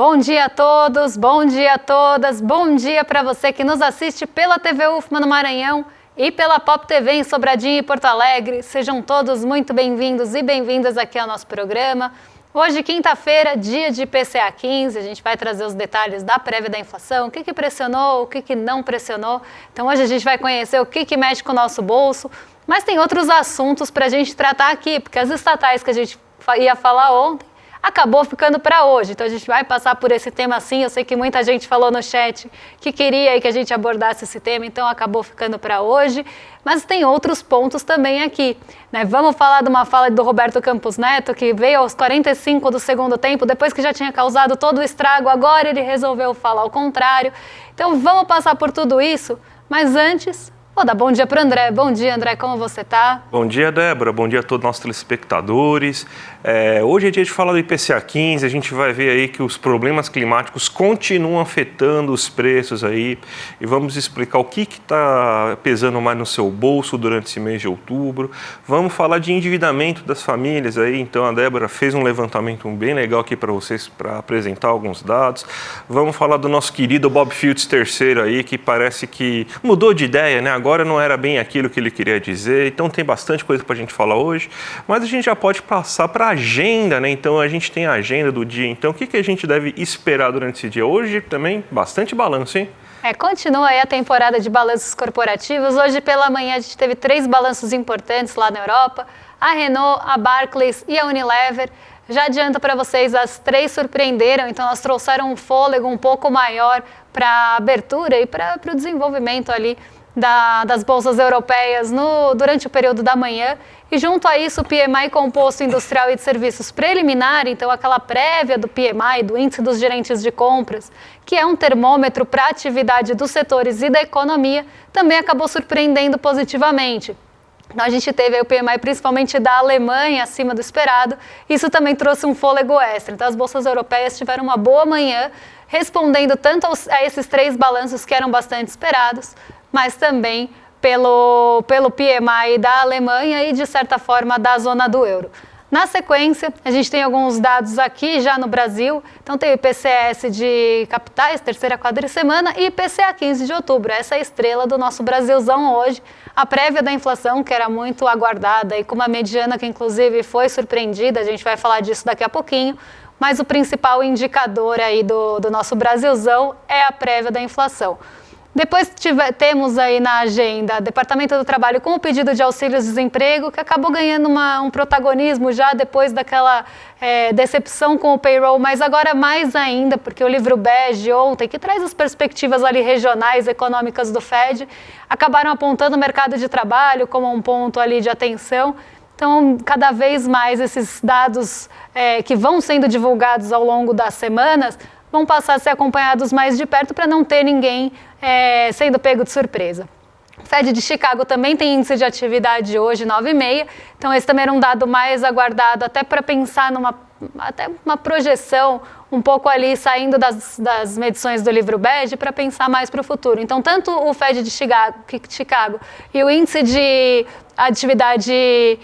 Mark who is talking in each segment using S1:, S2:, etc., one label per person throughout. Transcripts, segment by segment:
S1: Bom dia a todos, bom dia a todas, bom dia para você que nos assiste pela TV UFMA no Maranhão e pela Pop TV em Sobradinho e Porto Alegre. Sejam todos muito bem-vindos e bem-vindas aqui ao nosso programa. Hoje, quinta-feira, dia de IPCA 15, a gente vai trazer os detalhes da prévia da inflação, o que pressionou, o que não pressionou. Então hoje a gente vai conhecer o que mexe com o nosso bolso, mas tem outros assuntos para a gente tratar aqui, porque as estatais que a gente ia falar ontem, acabou ficando para hoje, então a gente vai passar por esse tema sim. Eu sei que muita gente falou no chat que queria que a gente abordasse esse tema, então acabou ficando para hoje, mas tem outros pontos também aqui, né? Vamos falar de uma fala do Roberto Campos Neto, que veio aos 45 do segundo tempo, depois que já tinha causado todo o estrago, agora ele resolveu falar o contrário. Então vamos passar por tudo isso, mas antes... vou dar bom dia para o André. Bom dia, André, como você está?
S2: Bom dia, Débora. Bom dia a todos os nossos telespectadores. Hoje é dia de falar do IPCA 15, a gente vai ver aí que os problemas climáticos continuam afetando os preços aí e vamos explicar o que está pesando mais no seu bolso durante esse mês de outubro. Vamos falar de endividamento das famílias aí, então a Débora fez um levantamento bem legal aqui para vocês, para apresentar alguns dados. Vamos falar do nosso querido Bob Fields III aí, que parece que mudou de ideia, né? Agora não era bem aquilo que ele queria dizer, então tem bastante coisa para a gente falar hoje, mas a gente já pode passar para a agenda, né? Então a gente tem a agenda do dia, então o que a gente deve esperar durante esse dia? Hoje também bastante balanço, hein?
S1: Continua aí a temporada de balanços corporativos. Hoje pela manhã a gente teve 3 balanços importantes lá na Europa, a Renault, a Barclays e a Unilever. Já adianto para vocês, as 3 surpreenderam, então elas trouxeram um fôlego um pouco maior para a abertura e para o desenvolvimento ali das bolsas europeias durante o período da manhã. E junto a isso o PMI composto industrial e de serviços preliminar, então aquela prévia do PMI, do índice dos gerentes de compras, que é um termômetro para a atividade dos setores e da economia, também acabou surpreendendo positivamente. Então a gente teve aí o PMI principalmente da Alemanha acima do esperado, isso também trouxe um fôlego extra. Então as bolsas europeias tiveram uma boa manhã, respondendo tanto a esses 3 balanços que eram bastante esperados, mas também pelo PMI da Alemanha e, de certa forma, da zona do euro. Na sequência, a gente tem alguns dados aqui já no Brasil. Então tem o IPCS de capitais, terceira quadricemana, e IPCA 15 de outubro. Essa é a estrela do nosso Brasilzão hoje. A prévia da inflação, que era muito aguardada, e com uma mediana que, inclusive, foi surpreendida, a gente vai falar disso daqui a pouquinho, mas o principal indicador aí do nosso Brasilzão é a prévia da inflação. Depois temos aí na agenda Departamento do Trabalho com o pedido de auxílios-desemprego, que acabou ganhando um protagonismo já depois daquela decepção com o payroll, mas agora mais ainda, porque o livro bege ontem, que traz as perspectivas ali regionais, econômicas do Fed, acabaram apontando o mercado de trabalho como um ponto ali de atenção. Então, cada vez mais esses dados que vão sendo divulgados ao longo das semanas vão passar a ser acompanhados mais de perto para não ter ninguém sendo pego de surpresa. O Fed de Chicago também tem índice de atividade hoje, 9,5, então esse também era um dado mais aguardado, até para pensar até uma projeção um pouco ali saindo das medições do livro bege para pensar mais para o futuro. Então, tanto o Fed de Chicago e o índice de atividade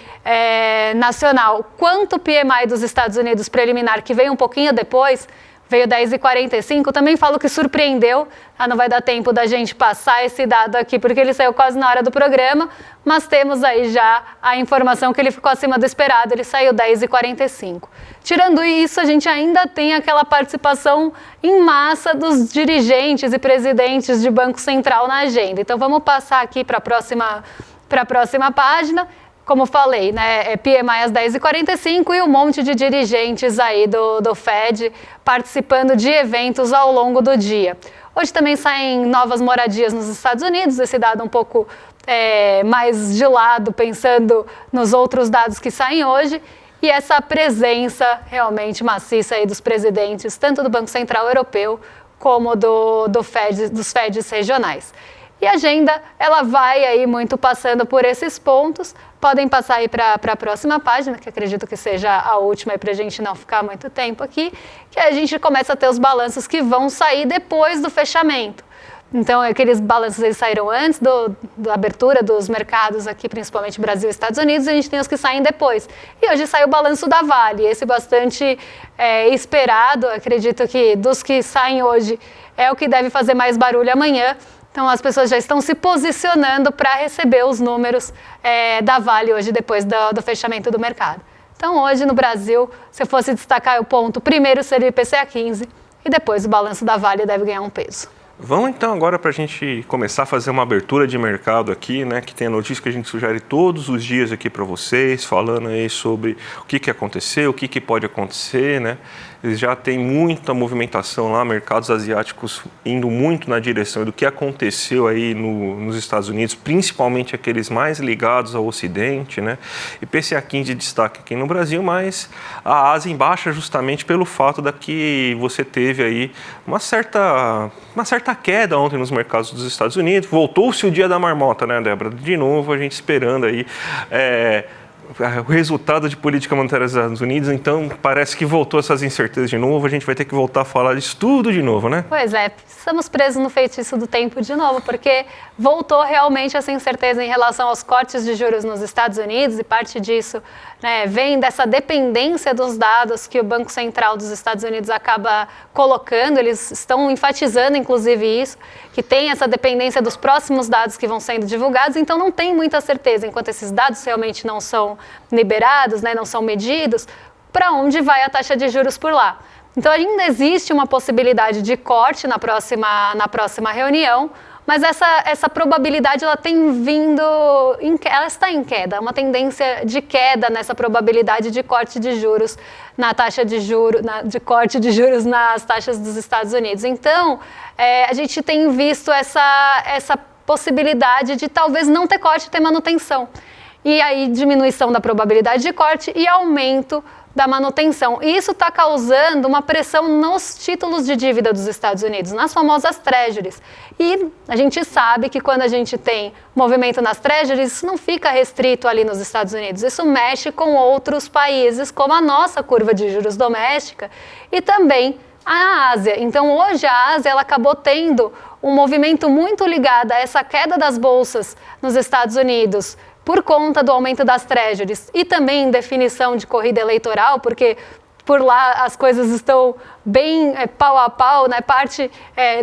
S1: nacional, quanto o PMI dos Estados Unidos preliminar, que veio um pouquinho depois, veio 10,45, também falo que surpreendeu, não vai dar tempo da gente passar esse dado aqui, porque ele saiu quase na hora do programa, mas temos aí já a informação que ele ficou acima do esperado, ele saiu 10,45. Tirando isso, a gente ainda tem aquela participação em massa dos dirigentes e presidentes de Banco Central na agenda. Então vamos passar aqui para a próxima página. Como falei, né, PMI às 10h45 e um monte de dirigentes aí do Fed participando de eventos ao longo do dia. Hoje também saem novas moradias nos Estados Unidos, esse dado um pouco mais de lado, pensando nos outros dados que saem hoje, e essa presença realmente maciça aí dos presidentes, tanto do Banco Central Europeu como dos Feds regionais. E a agenda, ela vai aí muito passando por esses pontos. Podem passar aí para a próxima página, que acredito que seja a última, para a gente não ficar muito tempo aqui, que a gente começa a ter os balanços que vão sair depois do fechamento. Então, aqueles balanços eles saíram antes da abertura dos mercados aqui, principalmente Brasil e Estados Unidos, e a gente tem os que saem depois. E hoje saiu o balanço da Vale, esse bastante esperado, acredito que dos que saem hoje é o que deve fazer mais barulho amanhã. Então, as pessoas já estão se posicionando para receber os números da Vale hoje, depois do fechamento do mercado. Então, hoje no Brasil, se eu fosse destacar o ponto, primeiro seria o IPCA 15 e depois o balanço da Vale deve ganhar um peso.
S2: Vamos então agora para a gente começar a fazer uma abertura de mercado aqui, né? Que tem a notícia que a gente sugere todos os dias aqui para vocês, falando aí sobre o que aconteceu, o que pode acontecer, né? Eles já têm muita movimentação lá, mercados asiáticos indo muito na direção do que aconteceu aí nos Estados Unidos, principalmente aqueles mais ligados ao Ocidente, né? IPCA 15 de destaque aqui no Brasil, mas a Ásia em baixa justamente pelo fato da que você teve aí uma certa queda ontem nos mercados dos Estados Unidos. Voltou-se o dia da marmota, né, Débora? De novo, a gente esperando aí o resultado de política monetária dos Estados Unidos, então parece que voltou essas incertezas de novo, a gente vai ter que voltar a falar disso tudo de novo, né?
S1: Pois é, estamos presos no feitiço do tempo de novo, porque voltou realmente essa incerteza em relação aos cortes de juros nos Estados Unidos, e parte disso vem dessa dependência dos dados que o Banco Central dos Estados Unidos acaba colocando, eles estão enfatizando inclusive isso, que tem essa dependência dos próximos dados que vão sendo divulgados, então não tem muita certeza, enquanto esses dados realmente não são liberados, não são medidos, para onde vai a taxa de juros por lá. Então ainda existe uma possibilidade de corte na próxima reunião, mas essa probabilidade ela tem vindo, ela está em queda, uma tendência de queda nessa probabilidade de corte de juros na taxa de juros, de corte de juros nas taxas dos Estados Unidos. Então, a gente tem visto essa possibilidade de talvez não ter corte e ter manutenção. E aí diminuição da probabilidade de corte e aumento da manutenção. E isso está causando uma pressão nos títulos de dívida dos Estados Unidos, nas famosas treasuries. E a gente sabe que quando a gente tem movimento nas treasuries, isso não fica restrito ali nos Estados Unidos. Isso mexe com outros países, como a nossa curva de juros doméstica e também a Ásia. Então, hoje a Ásia ela acabou tendo um movimento muito ligado a essa queda das bolsas nos Estados Unidos, por conta do aumento das treasuries e também em definição de corrida eleitoral, porque por lá as coisas estão bem pau a pau, né? Parte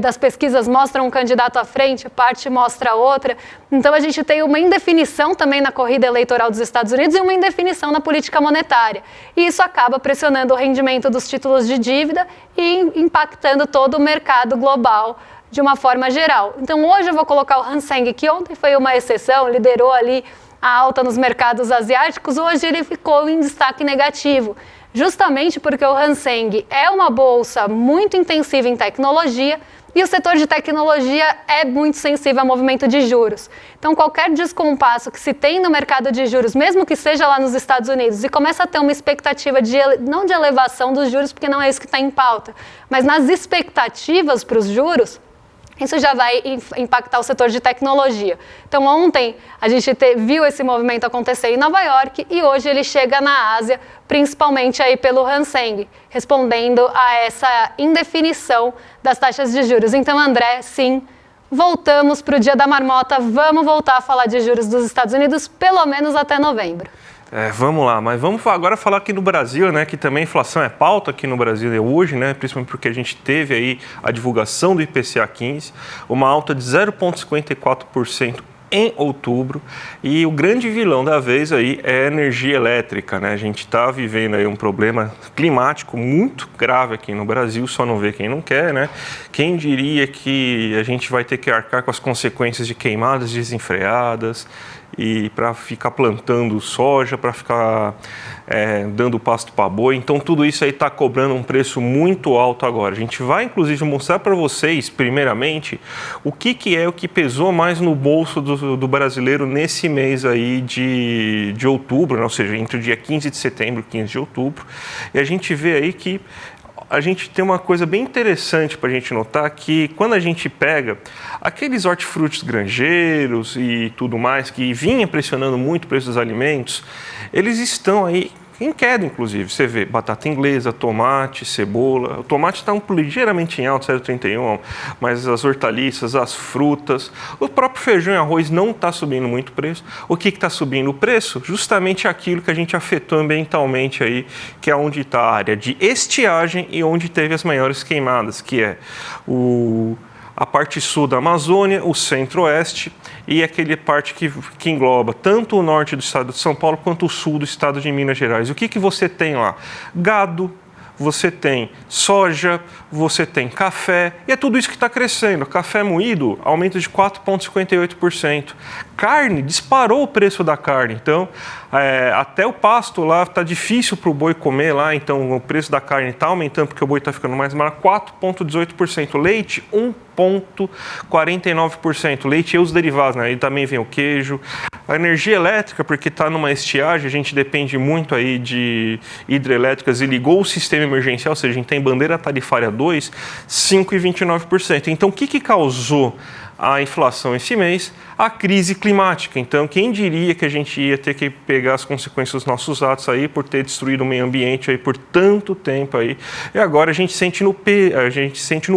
S1: das pesquisas mostra um candidato à frente, parte mostra outra. Então a gente tem uma indefinição também na corrida eleitoral dos Estados Unidos e uma indefinição na política monetária. E isso acaba pressionando o rendimento dos títulos de dívida e impactando todo o mercado global de uma forma geral. Então hoje eu vou colocar o Hang Seng, que ontem foi uma exceção, liderou ali a alta nos mercados asiáticos, hoje ele ficou em destaque negativo, justamente porque o Hang Seng é uma bolsa muito intensiva em tecnologia e o setor de tecnologia é muito sensível ao movimento de juros. Então, qualquer descompasso que se tem no mercado de juros, mesmo que seja lá nos Estados Unidos, e começa a ter uma expectativa não de elevação dos juros, porque não é isso que está em pauta, mas nas expectativas para os juros, isso já vai impactar o setor de tecnologia. Então, ontem a gente viu esse movimento acontecer em Nova York e hoje ele chega na Ásia, principalmente aí pelo Hang Seng, respondendo a essa indefinição das taxas de juros. Então, André, sim, voltamos para o dia da marmota, vamos voltar a falar de juros dos Estados Unidos, pelo menos até novembro.
S2: Vamos lá, mas vamos agora falar aqui no Brasil, né, que também a inflação é pauta aqui no Brasil hoje, né, principalmente porque a gente teve aí a divulgação do IPCA 15, uma alta de 0,54% em outubro, e o grande vilão da vez aí é a energia elétrica, né? A gente está vivendo aí um problema climático muito grave aqui no Brasil, só não vê quem não quer, né? Quem diria que a gente vai ter que arcar com as consequências de queimadas desenfreadas e para ficar plantando soja, para ficar dando pasto para boi. Então tudo isso aí está cobrando um preço muito alto agora. A gente vai inclusive mostrar para vocês, primeiramente, o que é o que pesou mais no bolso do brasileiro nesse mês aí de outubro, né? Ou seja, entre o dia 15 de setembro e 15 de outubro. E a gente vê aí que a gente tem uma coisa bem interessante para a gente notar, que quando a gente pega aqueles hortifrutis granjeiros e tudo mais, que vinha pressionando muito o preço dos alimentos, eles estão aí em queda, inclusive. Você vê batata inglesa, tomate, cebola. O tomate está ligeiramente em alta, 0,31, mas as hortaliças, as frutas, o próprio feijão e arroz não está subindo muito o preço. O que está subindo o preço? Justamente aquilo que a gente afetou ambientalmente aí, que é onde está a área de estiagem e onde teve as maiores queimadas, que é a parte sul da Amazônia, o centro-oeste e aquele parte que engloba tanto o norte do estado de São Paulo quanto o sul do estado de Minas Gerais. O que você tem lá? Gado, você tem soja, você tem café, e é tudo isso que está crescendo. Café moído aumenta de 4,58%. Carne, disparou o preço da carne. Então, até o pasto lá está difícil para o boi comer lá, então o preço da carne está aumentando porque o boi está ficando mais barato, 4,18%. Leite, 1,49%. Leite e os derivados, né? Aí também vem o queijo. A energia elétrica, porque está numa estiagem, a gente depende muito aí de hidrelétricas e ligou o sistema emergencial, ou seja, a gente tem bandeira tarifária 2, 5,29%. Então, o que causou a inflação esse mês? A crise climática. Então, quem diria que a gente ia ter que pegar as consequências dos nossos atos aí por ter destruído o meio ambiente aí por tanto tempo aí. E agora a gente sente no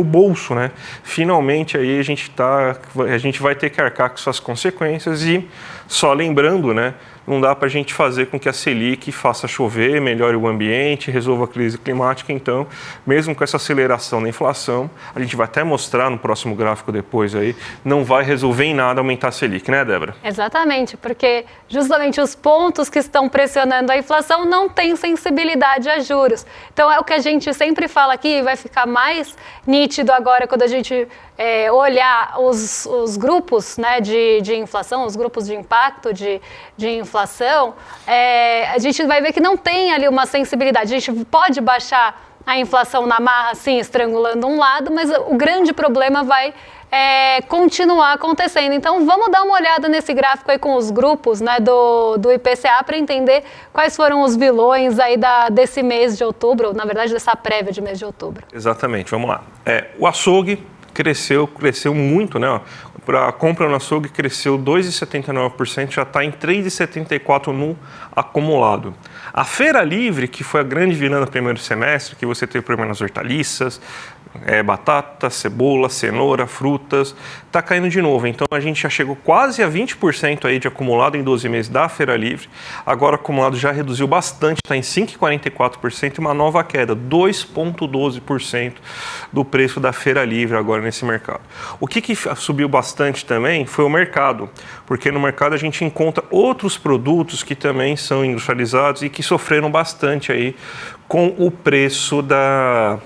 S2: bolso, né? Finalmente aí a gente vai ter que arcar com suas consequências e só lembrando, né? Não dá para a gente fazer com que a Selic faça chover, melhore o ambiente, resolva a crise climática. Então, mesmo com essa aceleração da inflação, a gente vai até mostrar no próximo gráfico depois aí, não vai resolver em nada aumentar a Selic, né, Débora?
S1: Exatamente, porque justamente os pontos que estão pressionando a inflação não têm sensibilidade a juros. Então, é o que a gente sempre fala aqui, vai ficar mais nítido agora quando a gente olhar os grupos, né, de inflação, os grupos de impacto de inflação, a gente vai ver que não tem ali uma sensibilidade. A gente pode baixar a inflação na marra, assim, estrangulando um lado, mas o grande problema vai continuar acontecendo. Então, vamos dar uma olhada nesse gráfico aí com os grupos, né, do IPCA para entender quais foram os vilões aí desse mês de outubro, ou, na verdade, dessa prévia de mês de outubro.
S2: Exatamente, vamos lá. O açougue cresceu muito, né? A compra no açougue cresceu 2,79%, já está em 3,74% no acumulado. A feira livre, que foi a grande vilã no primeiro semestre, que você teve problema nas hortaliças, batata, cebola, cenoura, frutas, está caindo de novo. Então a gente já chegou quase a 20% aí de acumulado em 12 meses da feira livre. Agora o acumulado já reduziu bastante, está em 5,44% e uma nova queda, 2,12% do preço da feira livre agora nesse mercado. O que subiu bastante também foi o mercado, porque no mercado a gente encontra outros produtos que também são industrializados e que sofreram bastante aí com o preço da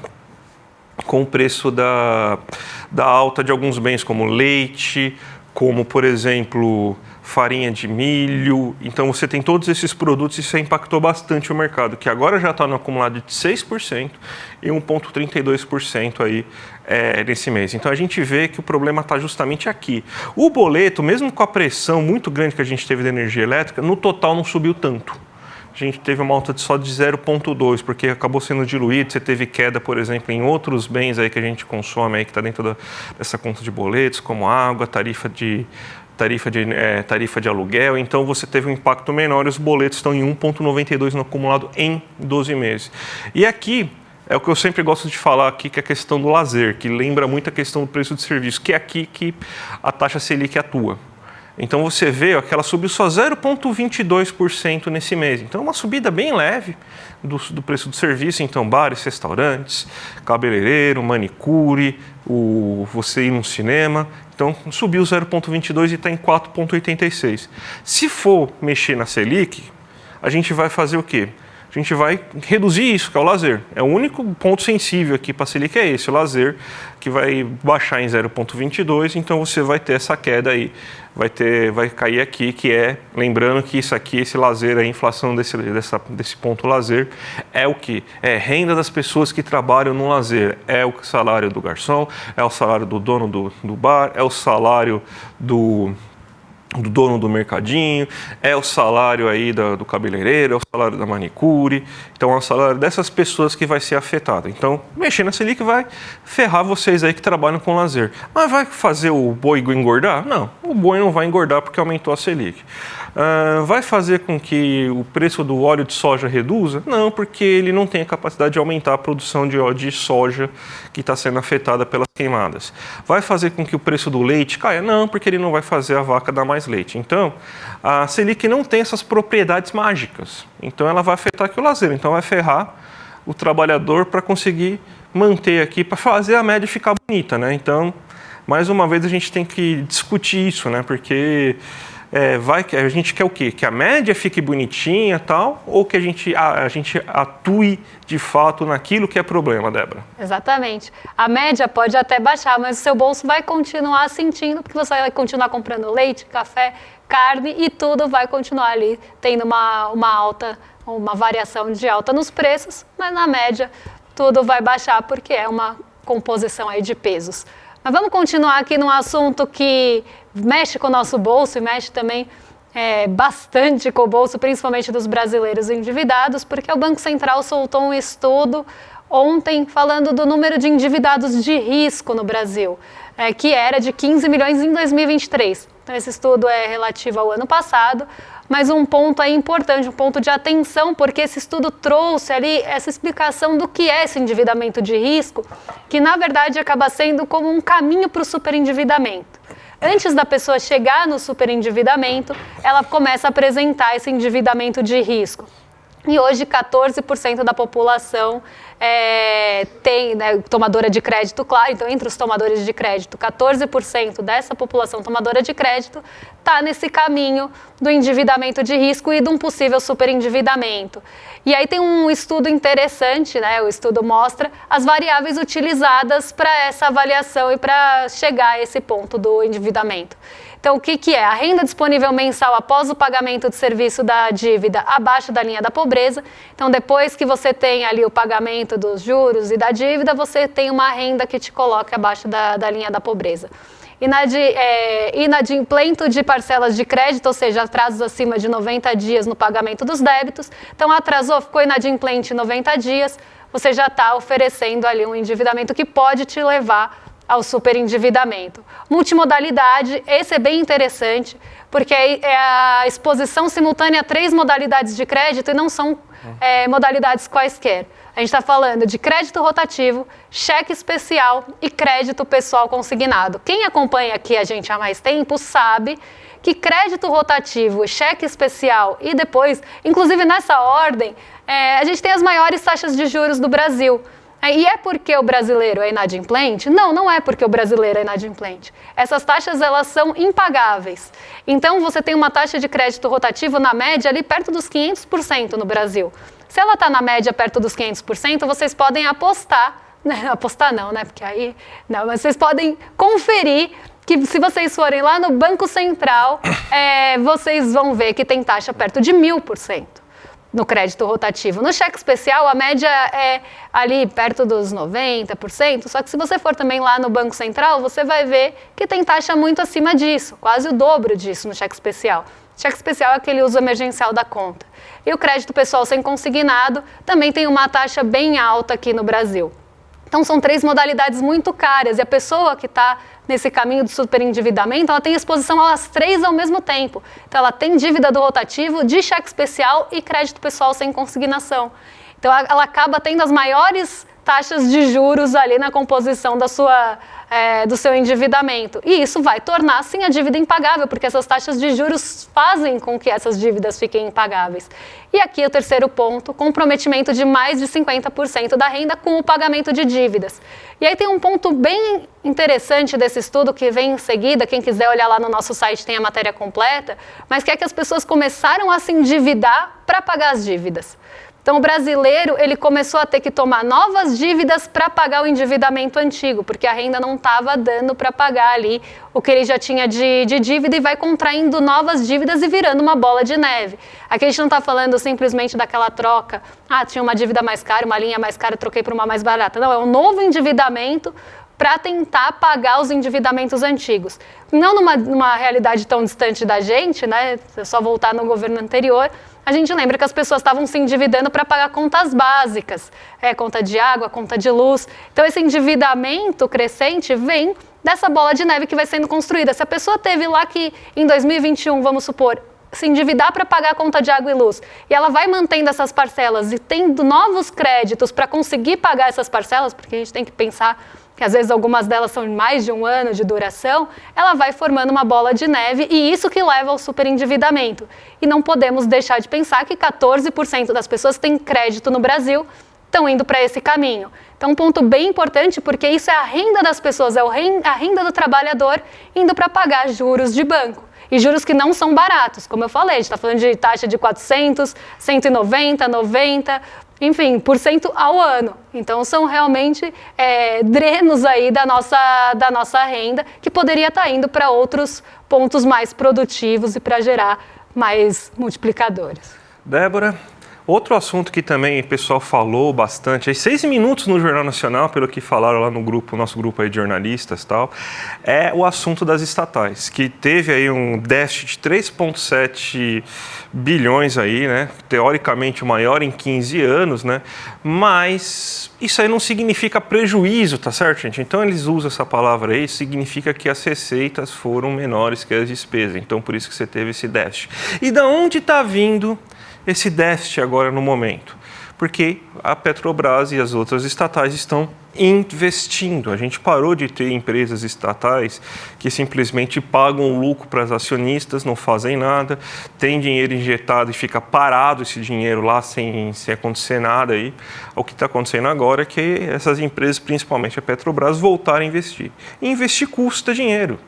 S2: alta de alguns bens, como leite, como, por exemplo, farinha de milho. Então, você tem todos esses produtos e isso impactou bastante o mercado, que agora já está no acumulado de 6% e 1,32% aí nesse mês. Então, a gente vê que o problema está justamente aqui. O boleto, mesmo com a pressão muito grande que a gente teve da energia elétrica, no total não subiu tanto. A gente teve uma alta só de 0,2, porque acabou sendo diluído. Você teve queda, por exemplo, em outros bens aí que a gente consome, aí, que está dentro dessa conta de boletos, como água, tarifa de aluguel. Então, você teve um impacto menor e os boletos estão em 1,92 no acumulado em 12 meses. E aqui é o que eu sempre gosto de falar aqui, que é a questão do lazer, que lembra muito a questão do preço de serviço, que é aqui que a taxa Selic atua. Então você vê que ela subiu só 0,22% nesse mês. Então é uma subida bem leve do preço do serviço. Então bares, restaurantes, cabeleireiro, manicure, você ir num cinema. Então subiu 0,22% e está em 4,86%. Se for mexer na Selic, a gente vai fazer o quê? A gente vai reduzir isso, que é o lazer. É o único ponto sensível aqui para a Selic é esse, o lazer, que vai baixar em 0,22%, então você vai ter essa queda aí, vai cair aqui, que lembrando que isso aqui, esse lazer, a inflação desse ponto lazer, é o que? É renda das pessoas que trabalham no lazer, é o salário do garçom, é o salário do dono do bar, é o salário do do dono do mercadinho, é o salário aí do cabeleireiro, é o salário da manicure. Então é o salário dessas pessoas que vai ser afetado. Então, mexer na Selic vai ferrar vocês aí que trabalham com lazer. Mas vai fazer o boi engordar? Não, o boi não vai engordar porque aumentou a Selic. Vai fazer com que o preço do óleo de soja reduza? Não, porque ele não tem a capacidade de aumentar a produção de óleo de soja que está sendo afetada pelas queimadas. Vai fazer com que o preço do leite caia? Não, porque ele não vai fazer a vaca dar mais leite. Então, a Selic não tem essas propriedades mágicas. Então, ela vai afetar aqui o lazer. Então, vai ferrar o trabalhador para conseguir manter aqui, para fazer a média ficar bonita, né? Então, mais uma vez, a gente tem que discutir isso, né? Porque a gente quer o quê? Que a média fique bonitinha e tal, ou que a gente atue de fato naquilo que é problema, Débora?
S1: Exatamente. A média pode até baixar, mas o seu bolso vai continuar sentindo, porque você vai continuar comprando leite, café, carne e tudo vai continuar ali tendo uma variação de alta nos preços, mas na média tudo vai baixar porque é uma composição aí de pesos. Mas vamos continuar aqui num assunto que mexe com o nosso bolso e mexe também bastante com o bolso, principalmente dos brasileiros endividados, porque o Banco Central soltou um estudo ontem falando do número de endividados de risco no Brasil, que era de 15 milhões em 2023. Então, esse estudo é relativo ao ano passado, mas um ponto aí importante, um ponto de atenção, porque esse estudo trouxe ali essa explicação do que é esse endividamento de risco, que na verdade acaba sendo como um caminho para o superendividamento. Antes da pessoa chegar no superendividamento, ela começa a apresentar esse endividamento de risco. E hoje 14% da população tem, tomadora de crédito, claro, então entre os tomadores de crédito, 14% dessa população tomadora de crédito está nesse caminho do endividamento de risco e de um possível superendividamento. E aí tem um estudo interessante, o estudo mostra as variáveis utilizadas para essa avaliação e para chegar a esse ponto do endividamento. Então, o que é? A renda disponível mensal após o pagamento de serviço da dívida abaixo da linha da pobreza. Então, depois que você tem ali o pagamento dos juros e da dívida, você tem uma renda que te coloca abaixo da linha da pobreza. Inadimplento de parcelas de crédito, ou seja, atrasos acima de 90 dias no pagamento dos débitos. Então, atrasou, ficou inadimplente 90 dias, você já está oferecendo ali um endividamento que pode te levar ao superendividamento. Multimodalidade, esse é bem interessante, porque é a exposição simultânea a 3 modalidades de crédito e não são modalidades quaisquer. A gente está falando de crédito rotativo, cheque especial e crédito pessoal consignado. Quem acompanha aqui a gente há mais tempo sabe que crédito rotativo, cheque especial e depois, inclusive nessa ordem, a gente tem as maiores taxas de juros do Brasil. E é porque o brasileiro é inadimplente? Não, não é porque o brasileiro é inadimplente. Essas taxas, elas são impagáveis. Então, você tem uma taxa de crédito rotativo, na média, ali perto dos 500% no Brasil. Se ela está na média perto dos 500%, vocês podem apostar, apostar não, porque aí, não, mas vocês podem conferir que se vocês forem lá no Banco Central, vocês vão ver que tem taxa perto de 1000%. No crédito rotativo. No cheque especial, a média é ali perto dos 90%, só que se você for também lá no Banco Central, você vai ver que tem taxa muito acima disso, quase o dobro disso no cheque especial. Cheque especial é aquele uso emergencial da conta. E o crédito pessoal sem consignado também tem uma taxa bem alta aqui no Brasil. Então, são 3 modalidades muito caras e a pessoa que está nesse caminho do superendividamento, ela tem exposição às 3 ao mesmo tempo. Então, ela tem dívida do rotativo, de cheque especial e crédito pessoal sem consignação. Então, ela acaba tendo as maiores taxas de juros ali na composição do seu endividamento. E isso vai tornar, sim, a dívida impagável, porque essas taxas de juros fazem com que essas dívidas fiquem impagáveis. E aqui o terceiro ponto, comprometimento de mais de 50% da renda com o pagamento de dívidas. E aí tem um ponto bem interessante desse estudo que vem em seguida, quem quiser olhar lá no nosso site tem a matéria completa, mas que é que as pessoas começaram a se endividar para pagar as dívidas. Então, o brasileiro, ele começou a ter que tomar novas dívidas para pagar o endividamento antigo, porque a renda não estava dando para pagar ali o que ele já tinha de dívida e vai contraindo novas dívidas e virando uma bola de neve. Aqui a gente não está falando simplesmente daquela troca, tinha uma dívida mais cara, uma linha mais cara, troquei por uma mais barata. Não, é um novo endividamento para tentar pagar os endividamentos antigos. Não numa realidade tão distante da gente, né? É só voltar no governo anterior, a gente lembra que as pessoas estavam se endividando para pagar contas básicas, conta de água, conta de luz. Então, esse endividamento crescente vem dessa bola de neve que vai sendo construída. Se a pessoa teve lá que, em 2021, vamos supor, se endividar para pagar a conta de água e luz, e ela vai mantendo essas parcelas e tendo novos créditos para conseguir pagar essas parcelas, porque a gente tem que pensar que às vezes algumas delas são mais de 1 ano de duração, ela vai formando uma bola de neve e isso que leva ao superendividamento. E não podemos deixar de pensar que 14% das pessoas que têm crédito no Brasil estão indo para esse caminho. Então, um ponto bem importante, porque isso é a renda das pessoas, é a renda do trabalhador indo para pagar juros de banco. E juros que não são baratos, como eu falei, a gente está falando de taxa de 400, 190, 90, enfim, por cento ao ano. Então, são realmente drenos aí da nossa renda, que poderia estar indo para outros pontos mais produtivos e para gerar mais multiplicadores.
S2: Débora, outro assunto que também o pessoal falou bastante, aí 6 minutos no Jornal Nacional, pelo que falaram lá no grupo, nosso grupo aí de jornalistas e tal, é o assunto das estatais, que teve aí um déficit de 3,7 bilhões aí, né? Teoricamente o maior em 15 anos, né? Mas isso aí não significa prejuízo, tá certo, gente? Então eles usam essa palavra aí, significa que as receitas foram menores que as despesas, então por isso que você teve esse déficit. E da onde está vindo esse déficit agora no momento? Porque a Petrobras e as outras estatais estão investindo. A gente parou de ter empresas estatais que simplesmente pagam lucro para os acionistas, não fazem nada, tem dinheiro injetado e fica parado esse dinheiro lá sem acontecer nada aí. O que está acontecendo agora é que essas empresas, principalmente a Petrobras, voltaram a investir. E investir custa dinheiro.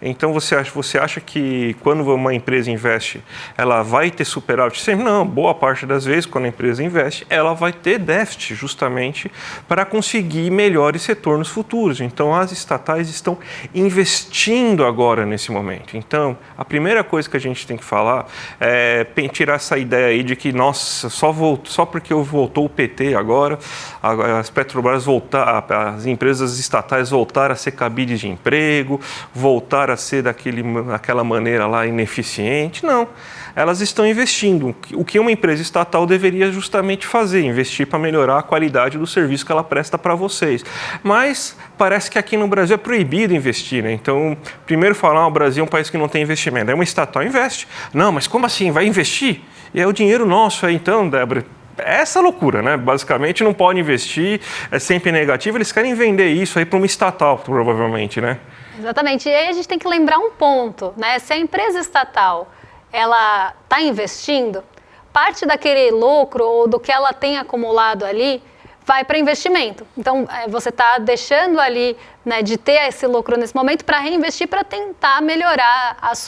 S2: Então, você acha que quando uma empresa investe, ela vai ter superávit sempre? Não, boa parte das vezes, quando a empresa investe, ela vai ter déficit justamente para conseguir melhores retornos futuros. Então, as estatais estão investindo agora nesse momento. Então, a primeira coisa que a gente tem que falar é tirar essa ideia aí de que, nossa, só porque voltou o PT agora, as Petrobras as empresas estatais voltaram a ser cabides de emprego, voltaram a ser daquela maneira lá ineficiente. Não, elas estão investindo. O que uma empresa estatal deveria justamente fazer, investir para melhorar a qualidade do serviço que ela presta para vocês. Mas parece que aqui no Brasil é proibido investir, né? Então, primeiro falar, o Brasil é um país que não tem investimento. Aí uma estatal investe. Não, mas como assim? Vai investir? E é o dinheiro nosso aí, então, Débora. É essa loucura, né? Basicamente não pode investir, é sempre negativo. Eles querem vender isso aí para uma estatal, provavelmente, né?
S1: Exatamente. E aí a gente tem que lembrar um ponto, né? Se a empresa estatal ela está investindo, parte daquele lucro ou do que ela tem acumulado ali vai para investimento. Então, você está deixando ali, né, de ter esse lucro nesse momento para reinvestir, para tentar melhorar as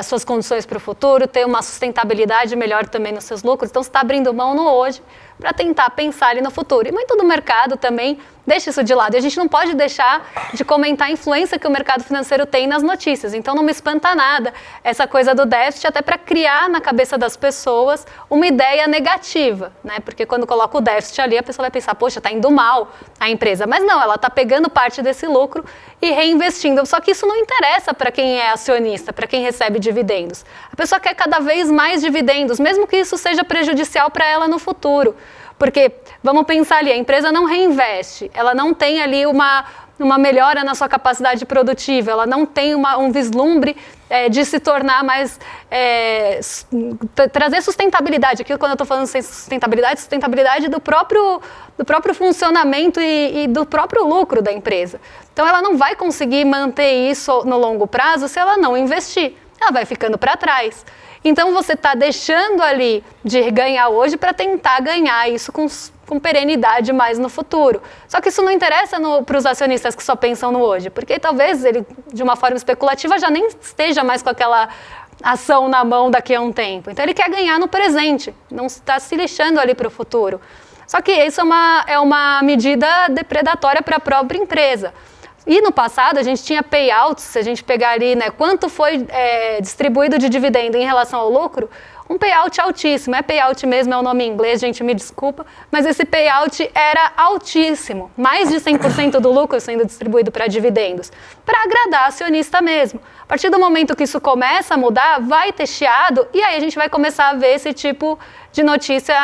S1: suas condições para o futuro, ter uma sustentabilidade melhor também nos seus lucros. Então, você está abrindo mão no hoje para tentar pensar ali no futuro. E muito do mercado também deixa isso de lado. E a gente não pode deixar de comentar a influência que o mercado financeiro tem nas notícias. Então não me espanta nada essa coisa do déficit, até para criar na cabeça das pessoas uma ideia negativa, né? Porque quando coloca o déficit ali, a pessoa vai pensar, poxa, está indo mal a empresa. Mas não, ela está pegando parte desse lucro e reinvestindo. Só que isso não interessa para quem é acionista, para quem recebe dividendos. A pessoa quer cada vez mais dividendos, mesmo que isso seja prejudicial para ela no futuro. Porque, vamos pensar ali, a empresa não reinveste, ela não tem ali uma melhora na sua capacidade produtiva, ela não tem um vislumbre de se tornar mais, trazer sustentabilidade. Aqui quando eu estou falando de sustentabilidade do próprio funcionamento e do próprio lucro da empresa. Então ela não vai conseguir manter isso no longo prazo se ela não investir, ela vai ficando para trás. Então, você está deixando ali de ganhar hoje para tentar ganhar isso com perenidade mais no futuro. Só que isso não interessa para os acionistas que só pensam no hoje, porque talvez ele, de uma forma especulativa, já nem esteja mais com aquela ação na mão daqui a um tempo. Então, ele quer ganhar no presente, não está se lixando ali para o futuro. Só que isso é uma medida depredatória para a própria empresa. E no passado a gente tinha payouts, se a gente pegar ali, né, quanto foi distribuído de dividendo em relação ao lucro, um payout altíssimo. É payout mesmo, é o nome em inglês, gente, me desculpa, mas esse payout era altíssimo, mais de 100% do lucro sendo distribuído para dividendos, para agradar acionista mesmo. A partir do momento que isso começa a mudar, vai ter chiado e aí a gente vai começar a ver esse tipo de notícia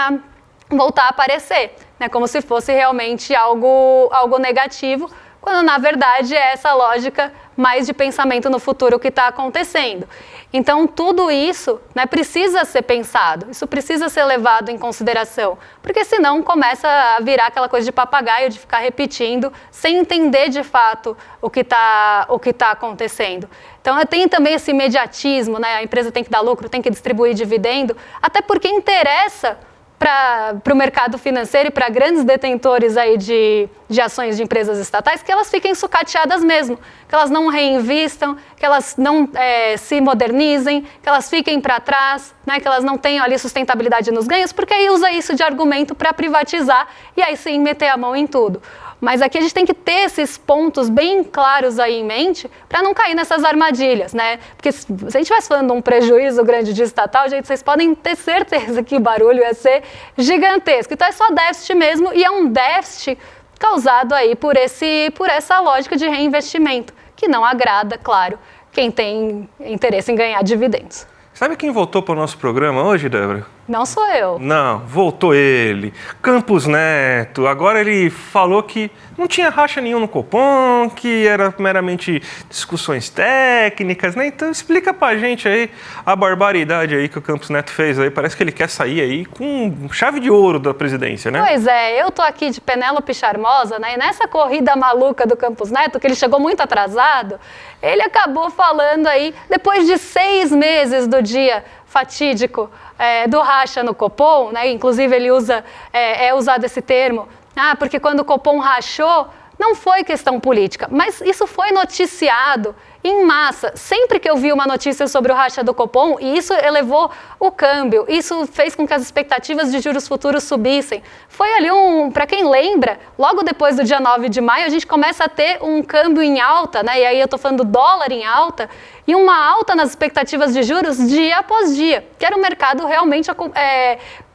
S1: voltar a aparecer, né, como se fosse realmente algo negativo, quando na verdade é essa lógica mais de pensamento no futuro que está acontecendo. Então tudo isso, né, precisa ser pensado, isso precisa ser levado em consideração, porque senão começa a virar aquela coisa de papagaio, de ficar repetindo, sem entender de fato o que tá acontecendo. Então tem também esse imediatismo, né, a empresa tem que dar lucro, tem que distribuir dividendo, até porque interessa para o mercado financeiro e para grandes detentores aí de ações de empresas estatais, que elas fiquem sucateadas mesmo, que elas não reinvistam, que elas não se modernizem, que elas fiquem para trás, né, que elas não tenham ali sustentabilidade nos ganhos, porque aí usa isso de argumento para privatizar e aí sim meter a mão em tudo. Mas aqui a gente tem que ter esses pontos bem claros aí em mente para não cair nessas armadilhas, né? Porque se a gente estivesse falando de um prejuízo grande de estatal, gente, vocês podem ter certeza que o barulho ia ser gigantesco. Então é só déficit mesmo e é um déficit causado aí por essa lógica de reinvestimento, que não agrada, claro, quem tem interesse em ganhar dividendos.
S2: Sabe quem voltou para o nosso programa hoje, Débora?
S1: Não sou eu.
S2: Não, voltou ele. Campos Neto. Agora ele falou que não tinha racha nenhum no Copom, que era meramente discussões técnicas, né? Então explica pra gente aí a barbaridade aí que o Campos Neto fez aí. Parece que ele quer sair aí com chave de ouro da presidência, né?
S1: Pois é, eu tô aqui de Penélope Charmosa, né? E nessa corrida maluca do Campos Neto, que ele chegou muito atrasado, ele acabou falando aí, depois de 6 meses do dia fatídico do racha no Copom, né? Inclusive ele é usado esse termo, porque quando o Copom rachou, não foi questão política, mas isso foi noticiado em massa. Sempre que eu vi uma notícia sobre o racha do Copom, e isso elevou o câmbio, isso fez com que as expectativas de juros futuros subissem. Foi ali para quem lembra, logo depois do dia 9 de maio, a gente começa a ter um câmbio em alta, né? E aí eu estou falando do dólar em alta, e uma alta nas expectativas de juros dia após dia, que era o mercado realmente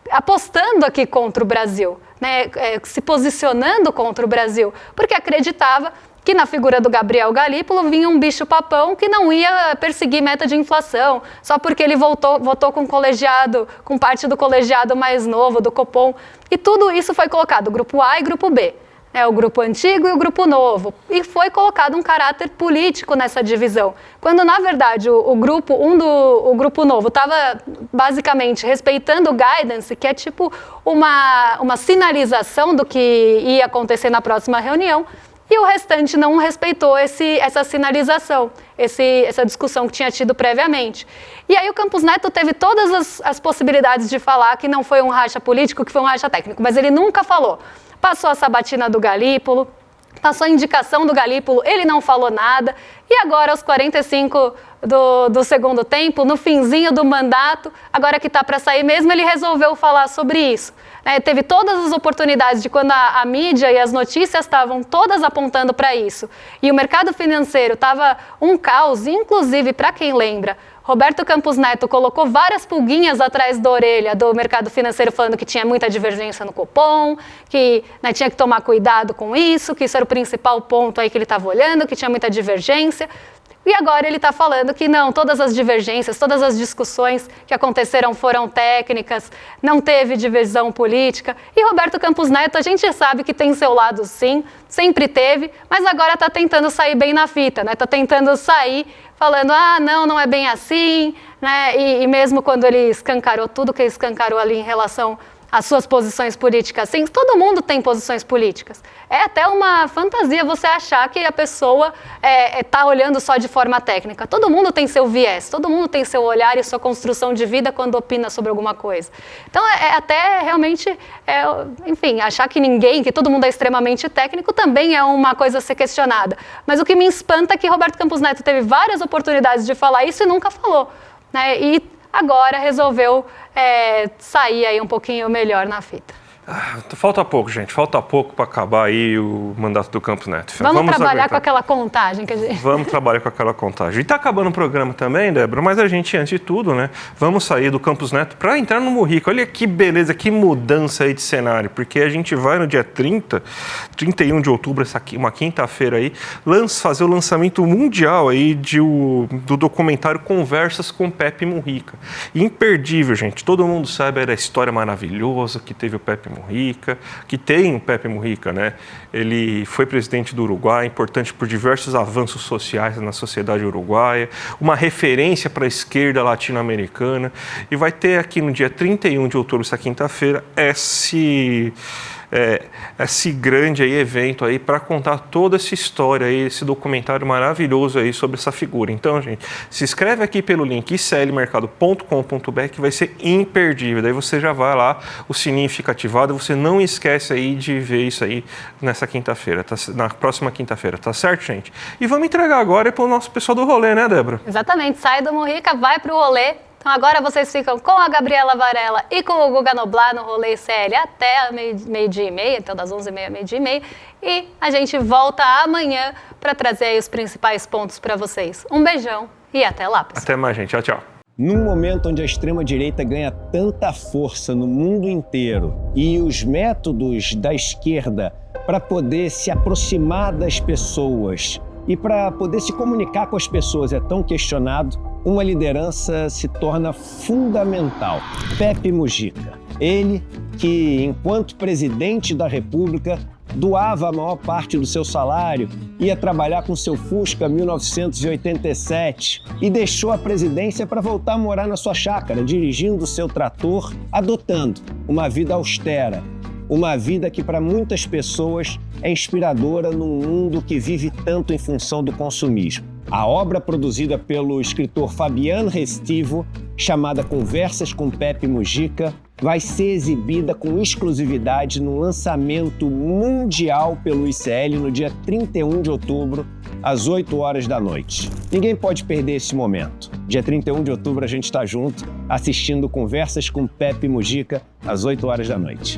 S1: apostando aqui contra o Brasil, né, se posicionando contra o Brasil, porque acreditava que na figura do Gabriel Galípolo vinha um bicho-papão que não ia perseguir meta de inflação, só porque ele votou com parte do colegiado mais novo, do Copom, e tudo isso foi colocado, grupo A e grupo B. O grupo antigo e o grupo novo, e foi colocado um caráter político nessa divisão, quando na verdade o grupo novo estava basicamente respeitando o guidance, que é tipo uma sinalização do que ia acontecer na próxima reunião, e o restante não respeitou essa sinalização, essa discussão que tinha tido previamente. E aí o Campos Neto teve todas as possibilidades de falar que não foi um racha político, que foi um racha técnico, mas ele nunca falou. Passou a sabatina do Galípolo, passou a indicação do Galípolo, ele não falou nada, e agora aos 45 do segundo tempo, no finzinho do mandato, agora que está para sair mesmo, ele resolveu falar sobre isso. Teve todas as oportunidades de quando a mídia e as notícias estavam todas apontando para isso, e o mercado financeiro estava um caos, inclusive, para quem lembra, Roberto Campos Neto colocou várias pulguinhas atrás da orelha do mercado financeiro falando que tinha muita divergência no Copom, que tinha que tomar cuidado com isso, que isso era o principal ponto aí que ele estava olhando, que tinha muita divergência. E agora ele está falando que não, todas as divergências, todas as discussões que aconteceram foram técnicas, não teve divisão política. E Roberto Campos Neto, a gente sabe que tem seu lado sim, sempre teve, mas agora está tentando sair bem na fita, né? Está tentando sair falando, não é bem assim, né? E mesmo quando ele escancarou tudo que ele escancarou ali em relação às suas posições políticas, sim, todo mundo tem posições políticas. É até uma fantasia você achar que a pessoa está olhando só de forma técnica. Todo mundo tem seu viés, todo mundo tem seu olhar e sua construção de vida quando opina sobre alguma coisa. Então, até realmente, enfim, achar que todo mundo é extremamente técnico também é uma coisa a ser questionada. Mas o que me espanta é que Roberto Campos Neto teve várias oportunidades de falar isso e nunca falou, né? E agora resolveu sair aí um pouquinho melhor na fita.
S2: Falta pouco, gente. Falta pouco para acabar aí o mandato do Campos Neto.
S1: Vamos trabalhar com aquela contagem que a gente...
S2: Vamos trabalhar com aquela contagem. E está acabando o programa também, Débora, mas a gente, antes de tudo, né, vamos sair do Campos Neto para entrar no Mujica. Olha que beleza, que mudança aí de cenário, porque a gente vai no dia 31 de outubro, uma quinta-feira aí, fazer o lançamento mundial aí do documentário Conversas com Pepe Mujica. Imperdível, gente. Todo mundo sabe da história maravilhosa que teve o Pepe Mujica, que tem o Pepe Mujica, né? Ele foi presidente do Uruguai, importante por diversos avanços sociais na sociedade uruguaia, uma referência para a esquerda latino-americana, e vai ter aqui no dia 31 de outubro, essa quinta-feira, esse grande aí evento aí para contar toda essa história aí, esse documentário maravilhoso aí sobre essa figura. Então, gente, se inscreve aqui pelo link iclmercado.com.br que vai ser imperdível. Daí você já vai lá, o sininho fica ativado, você não esquece aí de ver isso aí nessa quinta-feira, na próxima quinta-feira, tá certo, gente? E vamos entregar agora para o nosso pessoal do rolê, né, Débora?
S1: Exatamente, sai do Mujica, vai pro rolê. Então agora vocês ficam com a Gabriela Varela e com o Guga Noblar no Rolê CL até meio-dia e meia, então das 11h30 meio-dia e meia. E a gente volta amanhã para trazer aí os principais pontos para vocês. Um beijão e até lá, pessoal.
S2: Até mais, gente. Tchau, tchau.
S3: Num momento onde a extrema-direita ganha tanta força no mundo inteiro e os métodos da esquerda para poder se aproximar das pessoas e para poder se comunicar com as pessoas é tão questionado, uma liderança se torna fundamental. Pepe Mujica, ele que, enquanto presidente da República, doava a maior parte do seu salário, ia trabalhar com seu Fusca 1987 e deixou a presidência para voltar a morar na sua chácara, dirigindo o seu trator, adotando uma vida austera, uma vida que para muitas pessoas é inspiradora num mundo que vive tanto em função do consumismo. A obra produzida pelo escritor Fabián Restivo, chamada Conversas com Pepe Mujica, vai ser exibida com exclusividade no lançamento mundial pelo ICL no dia 31 de outubro, às 8 horas da noite. Ninguém pode perder esse momento. Dia 31 de outubro a gente está junto, assistindo Conversas com Pepe Mujica, às 8 horas da noite.